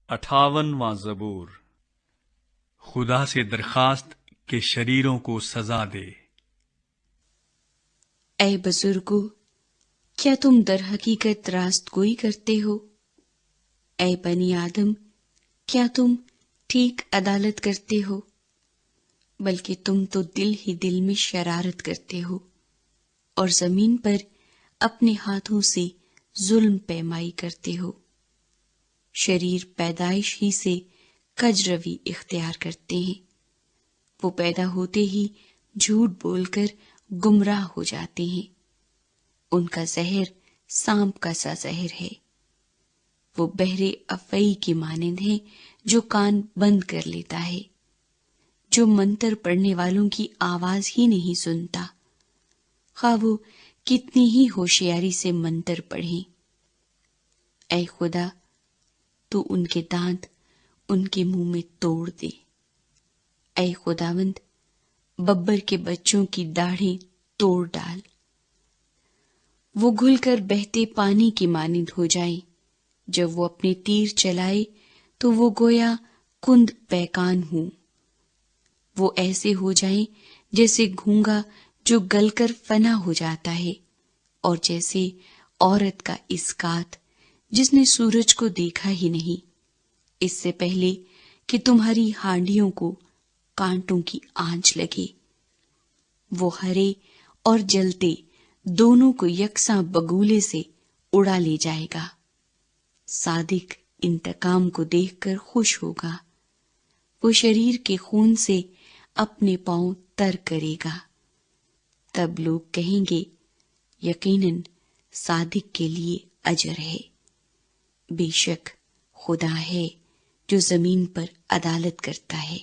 58واں زبور۔ خدا سے درخواست کہ شریروں کو سزا دے۔ اے بزرگو، کیا تم در حقیقت راست گوئی کرتے ہو؟ اے بنی آدم، کیا تم ٹھیک عدالت کرتے ہو؟ بلکہ تم تو دل ہی دل میں شرارت کرتے ہو اور زمین پر اپنے ہاتھوں سے ظلم پیمائی کرتے ہو۔ شریر پیدائش ہی سے کج روی اختیار کرتے ہیں، وہ پیدا ہوتے ہی جھوٹ بول کر گمراہ ہو جاتے ہیں۔ ان کا زہر سانپ کا سا زہر ہے، وہ بہرے افعی کی مانند ہے جو کان بند کر لیتا ہے، جو منتر پڑھنے والوں کی آواز ہی نہیں سنتا، خواہ وہ کتنی ہی ہوشیاری سے منتر پڑھیں۔ اے خدا، تو ان کے دانت ان کے منہ میں توڑ دے۔ اے خداوند، ببر کے بچوں کی داڑھیں توڑ ڈال، وہ گھل کر بہتے پانی کی مانند ہو جائیں۔ جب وہ اپنے تیر چلائے تو وہ گویا کند پیکان ہوں، وہ ایسے ہو جائیں جیسے گھونگا جو گل کر فنا ہو جاتا ہے، اور جیسے عورت کا اسکات جس نے سورج کو دیکھا ہی نہیں، اس سے پہلے کہ تمہاری ہانڈیوں کو کانٹوں کی آنچ لگے۔ وہ ہرے اور جلتے دونوں کو یکساں بگولے سے اڑا لے جائے گا۔ صادق انتقام کو دیکھ کر خوش ہوگا، وہ شریر کے خون سے اپنے پاؤں تر کرے گا۔ تب لوگ کہیں گے، یقیناً صادق کے لیے اجر ہے۔ بے شک خدا ہے جو زمین پر عدالت کرتا ہے۔